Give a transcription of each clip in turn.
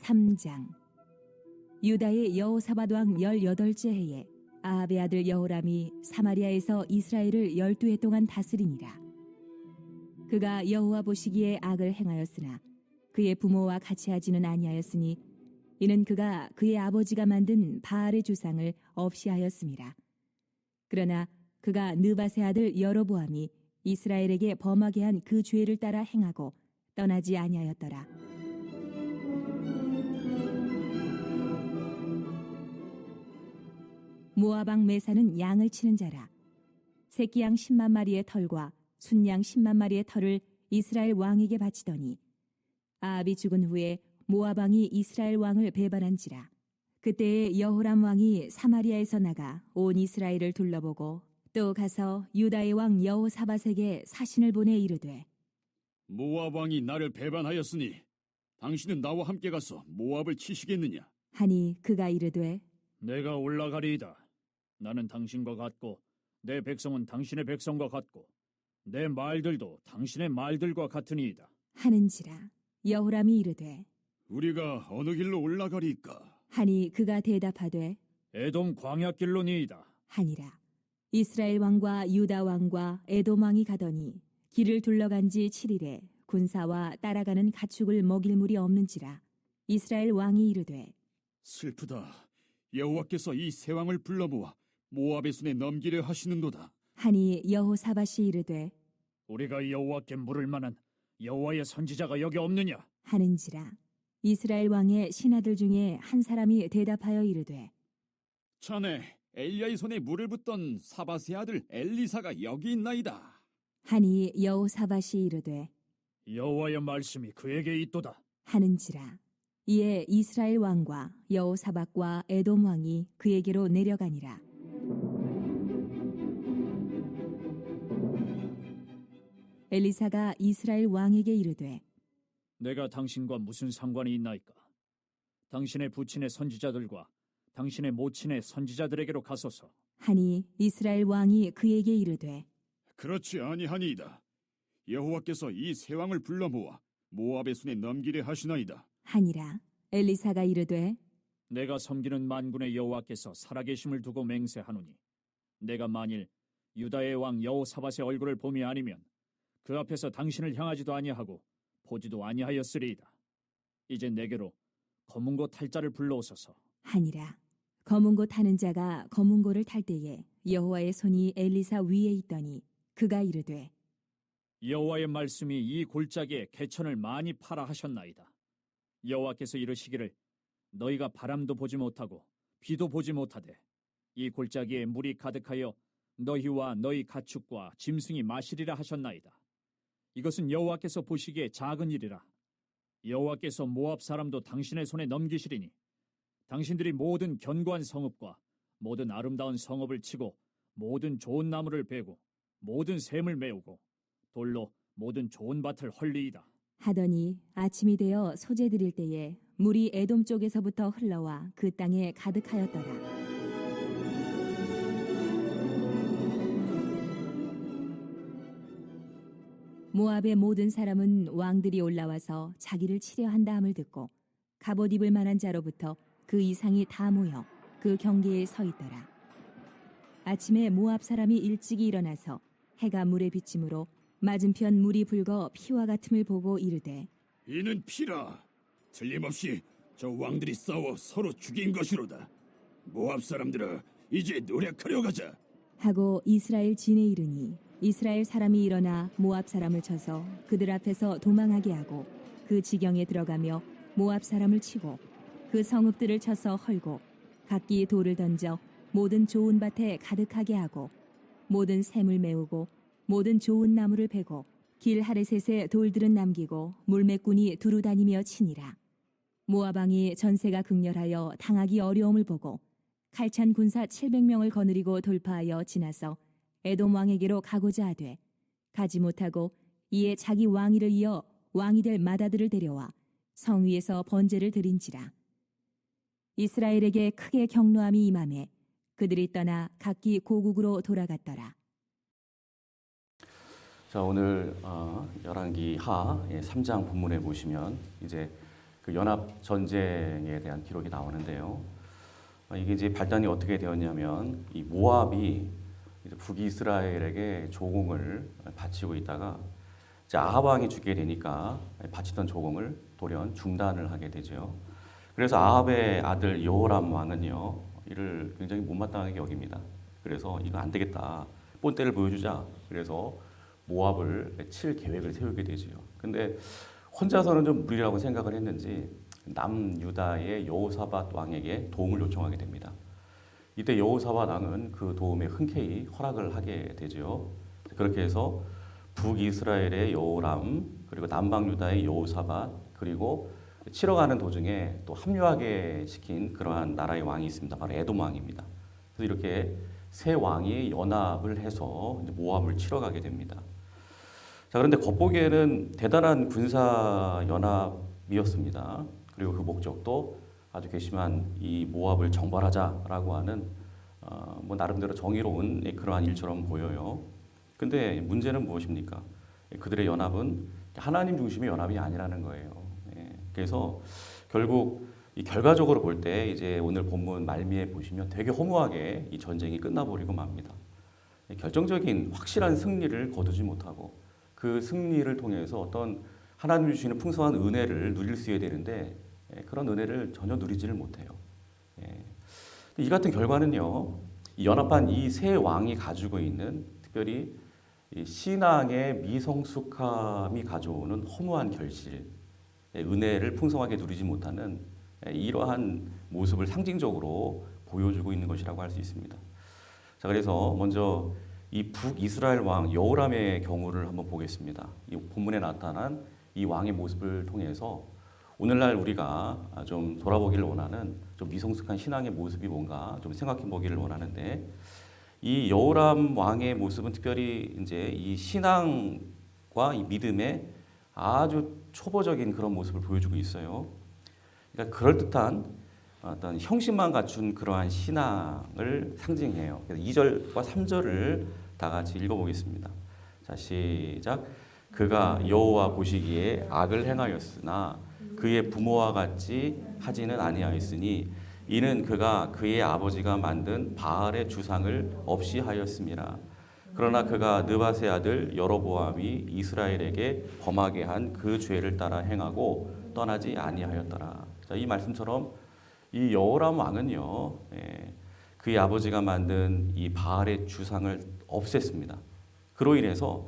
3장. 유다의 여호사밧 왕 18째 해에 아합의 아들 여호람이 사마리아에서 이스라엘을 12해 동안 다스리니라. 그가 여호와 보시기에 악을 행하였으나 그의 부모와 같이 하지는 아니하였으니 이는 그가 그의 아버지가 만든 바알의 주상을 없이 하였음이라. 그러나 그가 느밧의 아들 여로보암이 이스라엘에게 범하게 한 그 죄를 따라 행하고 떠나지 아니하였더라. 모압 왕 메사는 양을 치는 자라. 새끼 양 10만 마리의 털과 순양 10만 마리의 털을 이스라엘 왕에게 바치더니 아합이 죽은 후에 모압 왕이 이스라엘 왕을 배반한지라. 그때에 여호람 왕이 사마리아에서 나가 온 이스라엘을 둘러보고 또 가서 유다의 왕 여호사밧에게 사신을 보내 이르되, 모압 왕이 나를 배반하였으니 당신은 나와 함께 가서 모압을 치시겠느냐? 하니 그가 이르되, 내가 올라가리이다. 나는 당신과 같고 내 백성은 당신의 백성과 같고 내 말들도 당신의 말들과 같으니이다. 하는지라. 여호람이 이르되, 우리가 어느 길로 올라가리이까? 하니 그가 대답하되, 에돔 광야길로니이다. 하니라. 이스라엘 왕과 유다 왕과 에돔 왕이 가더니 길을 둘러간 지 7일에 군사와 따라가는 가축을 먹일 물이 없는지라. 이스라엘 왕이 이르되, 슬프다. 여호와께서 이 세 왕을 불러 모아 모압의 손에 넘기려 하시는도다. 하니 여호사밧이 이르되, 우리가 여호와께 물을 만한 여호와의 선지자가 여기 없느냐? 하는지라. 이스라엘 왕의 신하들 중에 한 사람이 대답하여 이르되, 자네 엘리야의 손에 물을 붓던 사밧의 아들 엘리사가 여기 있나이다. 하니 여호사밧이 이르되, 여호와의 말씀이 그에게 있도다. 하는지라. 이에 이스라엘 왕과 여호사밧과 에돔 왕이 그에게로 내려가니라. 엘리사가 이스라엘 왕에게 이르되, 내가 당신과 무슨 상관이 있나이까? 당신의 부친의 선지자들과 당신의 모친의 선지자들에게로 가소서. 하니 이스라엘 왕이 그에게 이르되, 그렇지 아니하니이다. 여호와께서 이 세 왕을 불러 모아 모압의 손에 넘기려 하시나이다. 하니라. 엘리사가 이르되, 내가 섬기는 만군의 여호와께서 살아계심을 두고 맹세하노니 내가 만일 유다의 왕 여호사밧의 얼굴을 봄이 아니면 그 앞에서 당신을 향하지도 아니하고 보지도 아니하였으리이다. 이제 내게로 검은고 탈 자를 불러오소서. 하니라. 검은고 타는 자가 검은고를 탈 때에 여호와의 손이 엘리사 위에 있더니 그가 이르되, 여호와의 말씀이 이 골짜기에 개천을 많이 파라 하셨나이다. 여호와께서 이르시기를 너희가 바람도 보지 못하고 비도 보지 못하되 이 골짜기에 물이 가득하여 너희와 너희 가축과 짐승이 마시리라 하셨나이다. 이것은 여호와께서 보시기에 작은 일이라. 여호와께서 모압 사람도 당신의 손에 넘기시리니 당신들이 모든 견고한 성읍과 모든 아름다운 성읍을 치고 모든 좋은 나무를 베고 모든 샘을 메우고 돌로 모든 좋은 밭을 헐리이다. 하더니 아침이 되어 소재 드릴 때에 물이 에돔 쪽에서부터 흘러와 그 땅에 가득하였더라. 모압의 모든 사람은 왕들이 올라와서 자기를 치려 한다 함을 듣고 갑옷 입을 만한 자로부터 그 이상이 다 모여 그 경계에 서 있더라. 아침에 모압 사람이 일찍이 일어나서 해가 물에 비침으로 맞은편 물이 붉어 피와 같음을 보고 이르되, 이는 피라. 틀림없이 저 왕들이 싸워 서로 죽인 것이로다. 모압 사람들아, 이제 노력하려 가자. 하고 이스라엘 진에 이르니 이스라엘 사람이 일어나 모압 사람을 쳐서 그들 앞에서 도망하게 하고 그 지경에 들어가며 모압 사람을 치고 그 성읍들을 쳐서 헐고 각기 돌을 던져 모든 좋은 밭에 가득하게 하고 모든 샘을 메우고 모든 좋은 나무를 베고 길 하레셋에 돌들은 남기고 물매꾼이 두루 다니며 치니라. 모압 왕이 전세가 극렬하여 당하기 어려움을 보고 칼찬 군사 700명을 거느리고 돌파하여 지나서 에돔 왕에게로 가고자 하되 가지 못하고 이에 자기 왕위를 이어 왕이 될 마다들을 데려와 성 위에서 번제를 드린지라. 이스라엘에게 크게 경노함이 임하매 그들이 떠나 각기 고국으로 돌아갔더라. 자, 오늘 열왕기 하 3장 본문에 보시면 이제 그 연합 전쟁에 대한 기록이 나오는데요. 이게 이제 발단이 어떻게 되었냐면 이 모압이 이제 북이스라엘에게 조공을 바치고 있다가 이제 아합 왕이 죽게 되니까 바치던 조공을 돌연 중단을 하게 되죠. 그래서 아합의 아들 여호람 왕은요, 이를 굉장히 못마땅하게 여깁니다. 그래서 이거 안 되겠다, 본때를 보여주자. 그래서 모압을 칠 계획을 세우게 되지요. 근데 혼자서는 좀 무리라고 생각을 했는지 남유다의 여호사밧 왕에게 도움을 요청하게 됩니다. 이때 여호사밧 왕은 그 도움에 흔쾌히 허락을 하게 되죠. 그렇게 해서 북이스라엘의 여호람, 그리고 남방유다의 여호사밧, 그리고 치러 가는 도중에 또 합류하게 시킨 그러한 나라의 왕이 있습니다. 바로 에돔 왕입니다. 그래서 이렇게 세 왕이 연합을 해서 이제 모압을 치러 가게 됩니다. 자, 그런데 겉보기에는 대단한 군사 연합이었습니다. 그리고 그 목적도 아주 괘씸한 이 모압을 정벌하자라고 하는 뭐 나름대로 정의로운 그러한 일처럼 보여요. 근데 문제는 무엇입니까? 그들의 연합은 하나님 중심의 연합이 아니라는 거예요. 그래서 결국 이 결과적으로 볼 때 이제 오늘 본문 말미에 보시면 되게 허무하게 이 전쟁이 끝나버리고 맙니다. 결정적인 확실한 승리를 거두지 못하고 그 승리를 통해서 어떤 하나님 주시는 풍성한 은혜를 누릴 수 있어야 되는데 그런 은혜를 전혀 누리지를 못해요. 이 같은 결과는요, 이 연합한 이 세 왕이 가지고 있는 특별히 이 신앙의 미성숙함이 가져오는 허무한 결실, 은혜를 풍성하게 누리지 못하는 이러한 모습을 상징적으로 보여주고 있는 것이라고 할 수 있습니다. 자, 그래서 먼저 이 북이스라엘 왕 여호람의 경우를 한번 보겠습니다. 이 본문에 나타난 이 왕의 모습을 통해서 오늘날 우리가 좀 돌아보기를 원하는 좀 미성숙한 신앙의 모습이 뭔가 좀 생각해 보기를 원하는데, 이 여호람 왕의 모습은 특별히 이제 이 신앙과 이 믿음의 아주 초보적인 그런 모습을 보여주고 있어요. 그러니까 그럴듯한 어떤 형식만 갖춘 그러한 신앙을 상징해요. 그래서 2절과 3절을 다 같이 읽어보겠습니다. 자, 시작. 그가 여호와 보시기에 악을 행하였으나 그의 부모와 같이 하지는 아니하였으니 이는 그가 그의 아버지가 만든 바알의 주상을 없이 하였음이라. 그러나 그가 느밧의 아들 여로보암이 이스라엘에게 범하게 한 그 죄를 따라 행하고 떠나지 아니하였더라. 자, 이 말씀처럼 이 여호람 왕은요, 그의 아버지가 만든 이 바알의 주상을 없앴습니다. 그로 인해서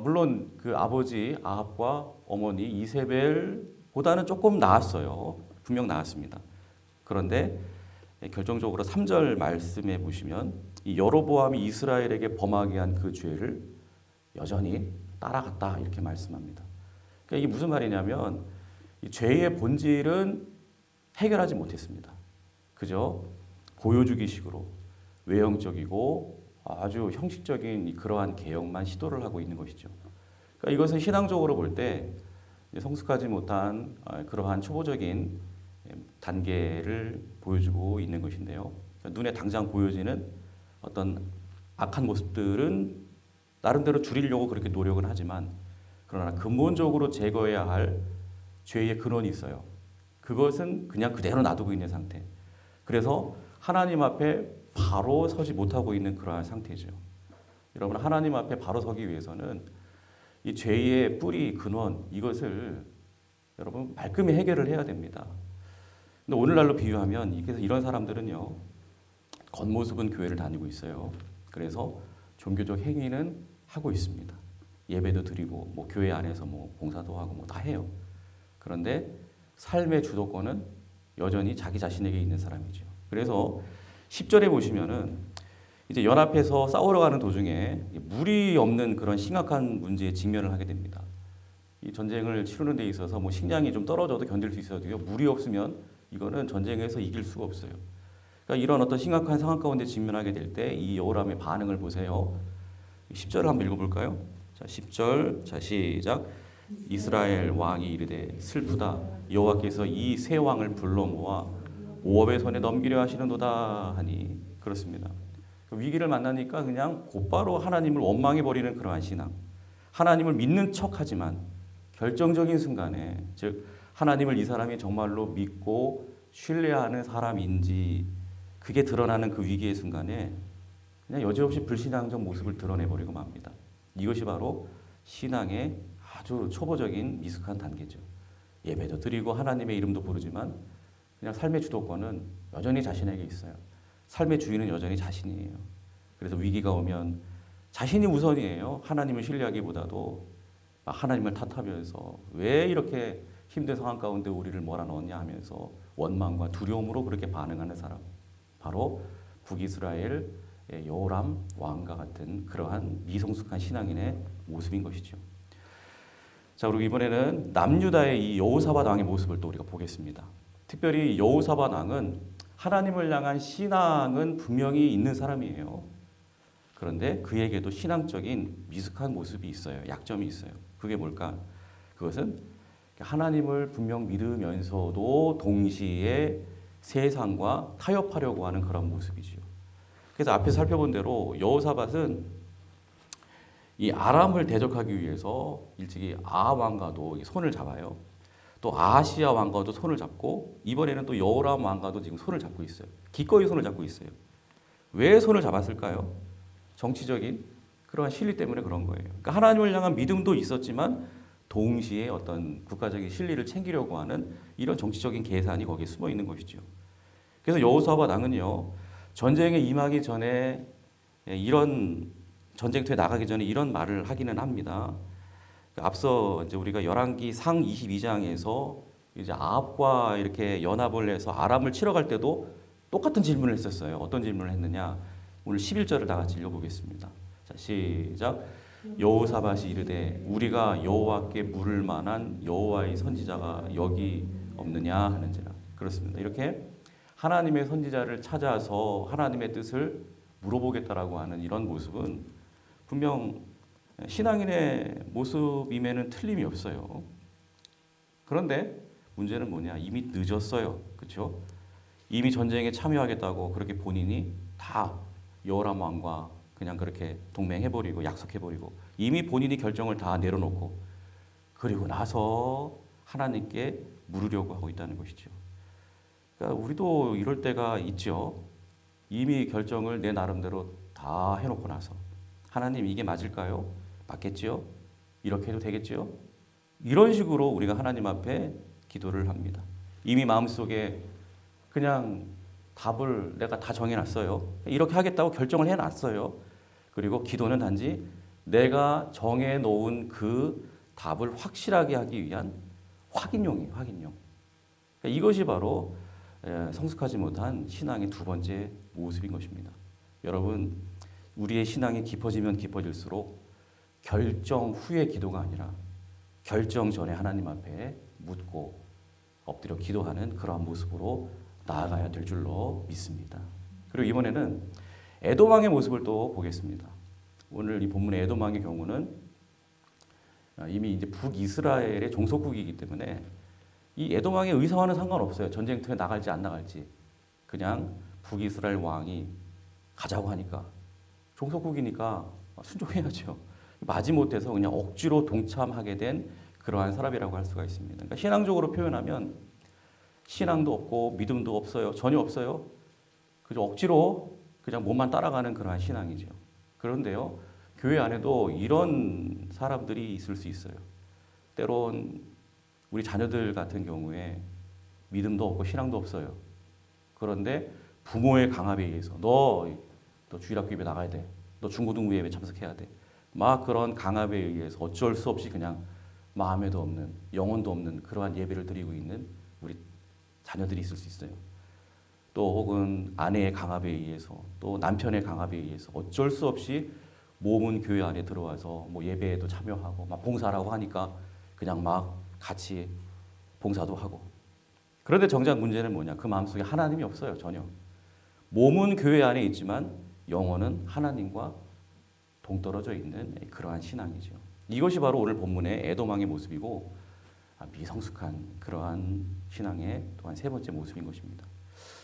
물론 그 아버지 아합과 어머니 이세벨보다는 조금 나았어요. 분명 나았습니다. 그런데 결정적으로 3절 말씀에 보시면 이 여로보암이 이스라엘에게 범하게 한 그 죄를 여전히 따라갔다 이렇게 말씀합니다. 그러니까 이게 무슨 말이냐면 이 죄의 본질은 해결하지 못했습니다. 그저 보여주기식으로 외형적이고 아주 형식적인 그러한 개혁만 시도를 하고 있는 것이죠. 그러니까 이것은 신앙적으로 볼 때 성숙하지 못한 그러한 초보적인 단계를 보여주고 있는 것인데요. 눈에 당장 보여지는 어떤 악한 모습들은 나름대로 줄이려고 그렇게 노력은 하지만, 그러나 근본적으로 제거해야 할 죄의 근원이 있어요. 그것은 그냥 그대로 놔두고 있는 상태. 그래서 하나님 앞에 바로 서지 못하고 있는 그러한 상태죠. 여러분, 하나님 앞에 바로 서기 위해서는 이 죄의 뿌리, 근원, 이것을 여러분 말끔히 해결을 해야 됩니다. 근데 오늘날로 비유하면 이런 사람들은요, 겉모습은 교회를 다니고 있어요. 그래서 종교적 행위는 하고 있습니다. 예배도 드리고 뭐 교회 안에서 뭐 봉사도 하고 뭐 다 해요. 그런데 삶의 주도권은 여전히 자기 자신에게 있는 사람이죠. 그래서 10절에 보시면은 이제 연합해서 싸우러 가는 도중에 물이 없는 그런 심각한 문제에 직면을 하게 됩니다. 이 전쟁을 치르는 데 있어서 뭐 식량이 좀 떨어져도 견딜 수 있어도요, 물이 없으면 이거는 전쟁에서 이길 수가 없어요. 그러니까 이런 어떤 심각한 상황 가운데 직면하게 될 때 이 여호람의 반응을 보세요. 10절을 한번 읽어볼까요? 자, 10절, 자, 시작. 이스라엘 왕이 이르되 슬프다. 여호와께서 이 세 왕을 불러 모아 모압의 손에 넘기려 하시는도다 하니, 그렇습니다. 위기를 만나니까 그냥 곧바로 하나님을 원망해 버리는 그러한 신앙. 하나님을 믿는 척하지만 결정적인 순간에, 즉 하나님을 이 사람이 정말로 믿고 신뢰하는 사람인지 그게 드러나는 그 위기의 순간에 그냥 여지없이 불신앙적 모습을 드러내버리고 맙니다. 이것이 바로 신앙의 아주 초보적인 미숙한 단계죠. 예배도 드리고 하나님의 이름도 부르지만 그냥 삶의 주도권은 여전히 자신에게 있어요. 삶의 주인은 여전히 자신이에요. 그래서 위기가 오면 자신이 우선이에요. 하나님을 신뢰하기보다도 하나님을 탓하면서 왜 이렇게 힘든 상황 가운데 우리를 몰아넣었냐 하면서 원망과 두려움으로 그렇게 반응하는 사람, 바로 북이스라엘 여호람 왕과 같은 그러한 미성숙한 신앙인의 모습인 것이죠. 자, 그리고 이번에는 남유다의 이 여호사밧 왕의 모습을 또 우리가 보겠습니다. 특별히 여호사밧 왕은 하나님을 향한 신앙은 분명히 있는 사람이에요. 그런데 그에게도 신앙적인 미숙한 모습이 있어요. 약점이 있어요. 그게 뭘까? 그것은 하나님을 분명 믿으면서도 동시에 세상과 타협하려고 하는 그런 모습이지요. 그래서 앞에서 살펴본 대로 여호사밧은 이 아람을 대적하기 위해서 일찍이 아합 왕과도 손을 잡아요. 또 아하시야 왕과도 손을 잡고 이번에는 또 여호람 왕과도 지금 손을 잡고 있어요. 기꺼이 손을 잡고 있어요. 왜 손을 잡았을까요? 정치적인 그러한 실리 때문에 그런 거예요. 그러니까 하나님을 향한 믿음도 있었지만 동시에 어떤 국가적인 실리를 챙기려고 하는 이런 정치적인 계산이 거기에 숨어 있는 것이죠. 그래서 여호사밧 왕은요, 전쟁에 임하기 전에 이런 전쟁터에 나가기 전에 이런 말을 하기는 합니다. 앞서 이제 우리가 열왕기 상 22장에서 이제 아합과 이렇게 연합을 해서 아람을 치러 갈 때도 똑같은 질문을 했었어요. 어떤 질문을 했느냐? 오늘 11절을 다 같이 읽어보겠습니다. 자, 시작. 여호사밧이 이르되 우리가 여호와께 물을 만한 여호와의 선지자가 여기 없느냐 하는지라. 그렇습니다. 이렇게 하나님의 선지자를 찾아서 하나님의 뜻을 물어보겠다라고 하는 이런 모습은 분명 신앙인의 모습임에는 틀림이 없어요. 그런데 문제는 뭐냐? 이미 늦었어요. 그렇죠? 이미 전쟁에 참여하겠다고 그렇게 본인이 다 여호람 왕과 그냥 그렇게 동맹해버리고 약속해버리고 이미 본인이 결정을 다 내려놓고 그리고 나서 하나님께 물으려고 하고 있다는 것이죠. 그러니까 우리도 이럴 때가 있죠. 이미 결정을 내 나름대로 다 해놓고 나서 하나님 이게 맞을까요? 맞겠지요? 이렇게 해도 되겠지요? 이런 식으로 우리가 하나님 앞에 기도를 합니다. 이미 마음속에 그냥 답을 내가 다 정해놨어요. 이렇게 하겠다고 결정을 해놨어요. 그리고 기도는 단지 내가 정해놓은 그 답을 확실하게 하기 위한 확인용이에요. 확인용. 그러니까 이것이 바로 성숙하지 못한 신앙의 두 번째 모습인 것입니다. 여러분, 우리의 신앙이 깊어지면 깊어질수록 결정 후의 기도가 아니라 결정 전에 하나님 앞에 묻고 엎드려 기도하는 그러한 모습으로 나아가야 될 줄로 믿습니다. 그리고 이번에는 에돔 왕의 모습을 또 보겠습니다. 오늘 이 본문의 에돔 왕의 경우는 이미 이제 북이스라엘의 종속국이기 때문에 이 에돔 왕의 의사와는 상관없어요. 전쟁터에 나갈지 안 나갈지. 그냥 북이스라엘 왕이 가자고 하니까 종속국이니까 순종해야죠. 마지못해서 그냥 억지로 동참하게 된 그러한 사람이라고 할 수가 있습니다. 그러니까 신앙적으로 표현하면 신앙도 없고 믿음도 없어요. 전혀 없어요. 그저 억지로 그냥 몸만 따라가는 그러한 신앙이죠. 그런데요, 교회 안에도 이런 사람들이 있을 수 있어요. 때론 우리 자녀들 같은 경우에 믿음도 없고 신앙도 없어요. 그런데 부모의 강압에 의해서 너 주일학교 예배 나가야 돼. 너 중고등부 예배 참석해야 돼. 막 그런 강압에 의해서 어쩔 수 없이 그냥 마음에도 없는, 영혼도 없는 그러한 예배를 드리고 있는 우리 자녀들이 있을 수 있어요. 또 혹은 아내의 강압에 의해서 또 남편의 강압에 의해서 어쩔 수 없이 몸은 교회 안에 들어와서 뭐 예배에도 참여하고 막 봉사라고 하니까 그냥 막 같이 봉사도 하고. 그런데 정작 문제는 뭐냐? 그 마음속에 하나님이 없어요. 전혀. 몸은 교회 안에 있지만 영혼은 하나님과 동떨어져 있는 그러한 신앙이죠. 이것이 바로 오늘 본문의 에돔 왕의 모습이고 미성숙한 그러한 신앙의 또한 세 번째 모습인 것입니다.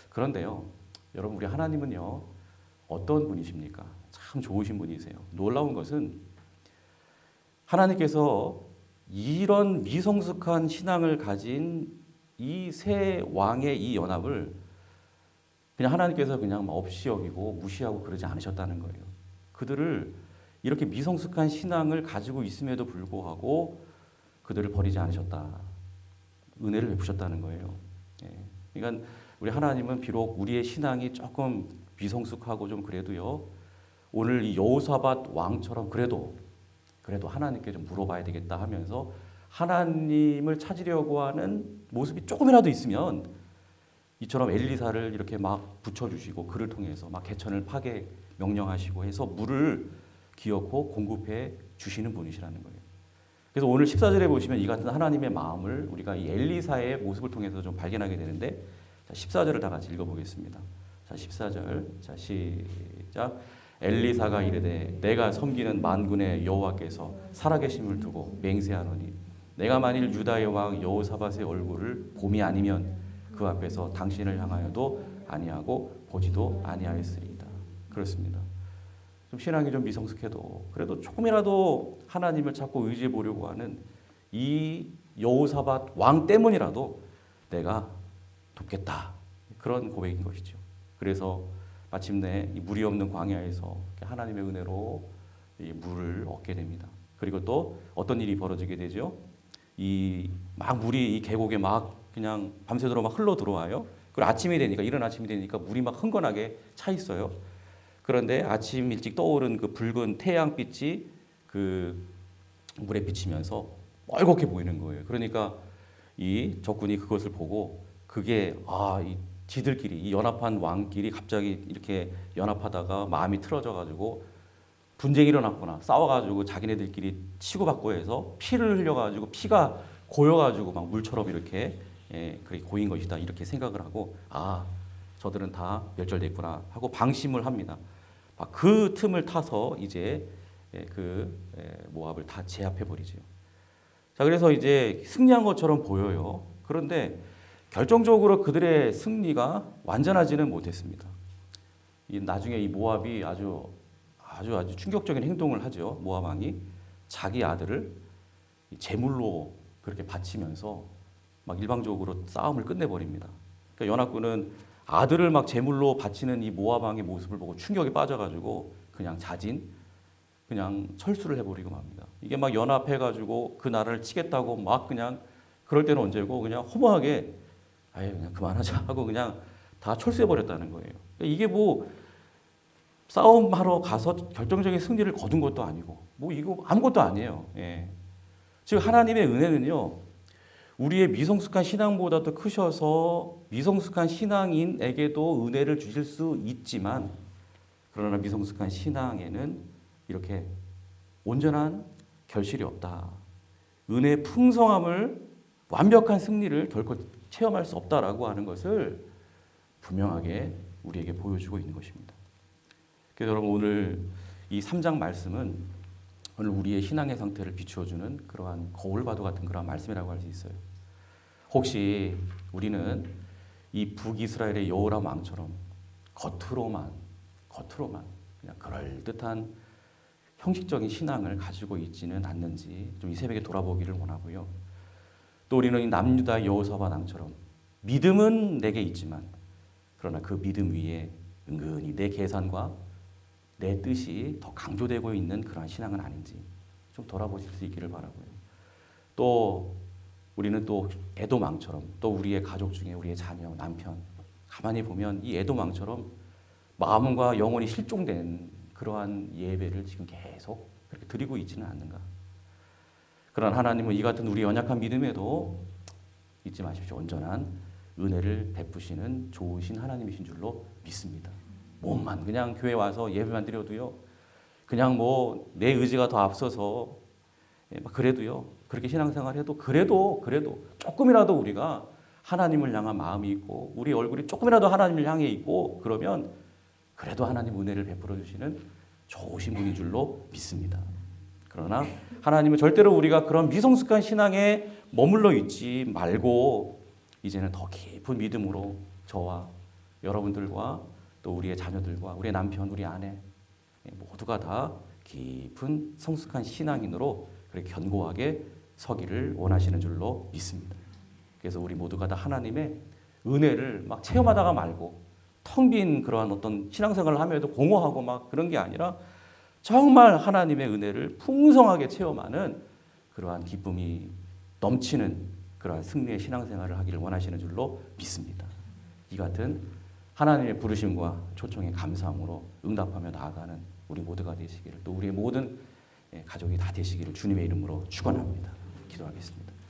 그런데요, 여러분, 우리 하나님은요, 어떤 분이십니까? 참 좋으신 분이세요. 놀라운 것은 하나님께서 이런 미성숙한 신앙을 가진 이 세 왕의 이 연합을 그냥 하나님께서 그냥 막 없이 여기고 무시하고 그러지 않으셨다는 거예요. 그들을 이렇게 미성숙한 신앙을 가지고 있음에도 불구하고 그들을 버리지 않으셨다. 은혜를 베푸셨다는 거예요. 예. 그러니까 우리 하나님은 비록 우리의 신앙이 조금 미성숙하고 좀 그래도요. 오늘 이 여호사밧 왕처럼 그래도 하나님께 좀 물어봐야 되겠다 하면서 하나님을 찾으려고 하는 모습이 조금이라도 있으면 이처럼 엘리사를 이렇게 막 붙여주시고 그를 통해서 막 개천을 파게 명령하시고 해서 물을 기어코 공급해 주시는 분이시라는 거예요. 그래서 오늘 14절에 보시면 이 같은 하나님의 마음을 우리가 이 엘리사의 모습을 통해서 좀 발견하게 되는데, 자, 14절을 다 같이 읽어보겠습니다. 자, 14절, 자, 시작. 엘리사가 이르되 내가 섬기는 만군의 여호와께서 살아계심을 두고 맹세하노니 내가 만일 유다의 왕 여호사밧의 얼굴을 봄이 아니면 그 앞에서 당신을 향하여도 아니하고 보지도 아니하였으리이다. 그렇습니다. 좀 신앙이 좀 미성숙해도 그래도 조금이라도 하나님을 찾고 의지해 보려고 하는 이 여호사밧 왕 때문이라도 내가 돕겠다. 그런 고백인 것이죠. 그래서 마침내 이 물이 없는 광야에서 하나님의 은혜로 이 물을 얻게 됩니다. 그리고 또 어떤 일이 벌어지게 되죠? 이 막 물이 이 계곡에 막 그냥 밤새도록 막 흘러 들어와요. 그리고 아침이 되니까 이른 아침이 되니까 물이 막 흥건하게 차 있어요. 그런데 아침 일찍 떠오른 그 붉은 태양빛이 그 물에 비치면서 빨갛게 보이는 거예요. 그러니까 이 적군이 그것을 보고 그게 이 지들끼리 이 연합한 왕끼리 갑자기 이렇게 연합하다가 마음이 틀어져가지고 분쟁이 일어났구나, 싸워가지고 자기네들끼리 치고받고 해서 피를 흘려가지고 피가 고여가지고 막 물처럼 이렇게 그렇게 고인 것이다 이렇게 생각을 하고 저들은 다 멸절됐구나 하고 방심을 합니다. 그 틈을 타서 이제 모압을 다 제압해 버리죠. 자, 그래서 이제 승리한 것처럼 보여요. 그런데 결정적으로 그들의 승리가 완전하지는 못했습니다. 나중에 이 모압이 아주 충격적인 행동을 하죠. 모압 왕이 자기 아들을 제물로 그렇게 바치면서 막 일방적으로 싸움을 끝내버립니다. 그러니까 연합군은 아들을 막 제물로 바치는 이 모압 왕의 모습을 보고 충격에 빠져가지고 그냥 그냥 철수를 해버리고 맙니다. 이게 막 연합해가지고 그 나라를 치겠다고 막 그냥 그럴 때는 언제고 그냥 허무하게 그냥 그만하자 하고 그냥 다 철수해버렸다는 거예요. 이게 뭐 싸움하러 가서 결정적인 승리를 거둔 것도 아니고 이거 아무것도 아니에요. 즉 하나님의 은혜는요, 우리의 미성숙한 신앙보다도 크셔서 미성숙한 신앙인에게도 은혜를 주실 수 있지만, 그러나 미성숙한 신앙에는 이렇게 온전한 결실이 없다. 은혜의 풍성함을, 완벽한 승리를 결코 체험할 수 없다라고 하는 것을 분명하게 우리에게 보여주고 있는 것입니다. 그래서 여러분, 오늘 이 3장 말씀은 오늘 우리의 신앙의 상태를 비추어주는 그러한 거울과도 같은 그러한 말씀이라고 할 수 있어요. 혹시 우리는 이 북이스라엘의 여호람 왕처럼 겉으로만 그냥 그럴듯한 형식적인 신앙을 가지고 있지는 않는지 좀 이 새벽에 돌아보기를 원하고요. 또 우리는 이 남유다 여호사밧 왕처럼 믿음은 내게 있지만 그러나 그 믿음 위에 은근히 내 계산과 내 뜻이 더 강조되고 있는 그러한 신앙은 아닌지 좀 돌아보실 수 있기를 바라고요. 또 우리는 또 에돔 왕처럼 또 우리의 가족 중에 우리의 자녀, 남편 가만히 보면 이 에돔 왕처럼 마음과 영혼이 실종된 그러한 예배를 지금 계속 그렇게 드리고 있지는 않는가. 그러나 하나님은 이 같은 우리 연약한 믿음에도 잊지 마십시오. 온전한 은혜를 베푸시는 좋으신 하나님이신 줄로 믿습니다. 몸만 그냥 교회 와서 예배만 드려도요, 그냥 내 의지가 더 앞서서 그래도요, 그렇게 신앙생활해도 그래도 조금이라도 우리가 하나님을 향한 마음이 있고 우리 얼굴이 조금이라도 하나님을 향해 있고 그러면 그래도 하나님 은혜를 베풀어 주시는 좋으신 분인 줄로 믿습니다. 그러나 하나님은 절대로 우리가 그런 미성숙한 신앙에 머물러 있지 말고 이제는 더 깊은 믿음으로 저와 여러분들과 또 우리의 자녀들과 우리의 남편, 우리 아내 모두가 다 깊은 성숙한 신앙인으로 그렇게 견고하게 서기를 원하시는 줄로 믿습니다. 그래서 우리 모두가 다 하나님의 은혜를 막 체험하다가 말고 텅 빈 그러한 어떤 신앙생활을 하면서 공허하고 막 그런 게 아니라 정말 하나님의 은혜를 풍성하게 체험하는 그러한 기쁨이 넘치는 그러한 승리의 신앙생활을 하기를 원하시는 줄로 믿습니다. 이 같은 하나님의 부르심과 초청에 감사함으로 응답하며 나아가는 우리 모두가 되시기를, 또 우리의 모든 가족이 다 되시기를 주님의 이름으로 축원합니다. 기도하겠습니다.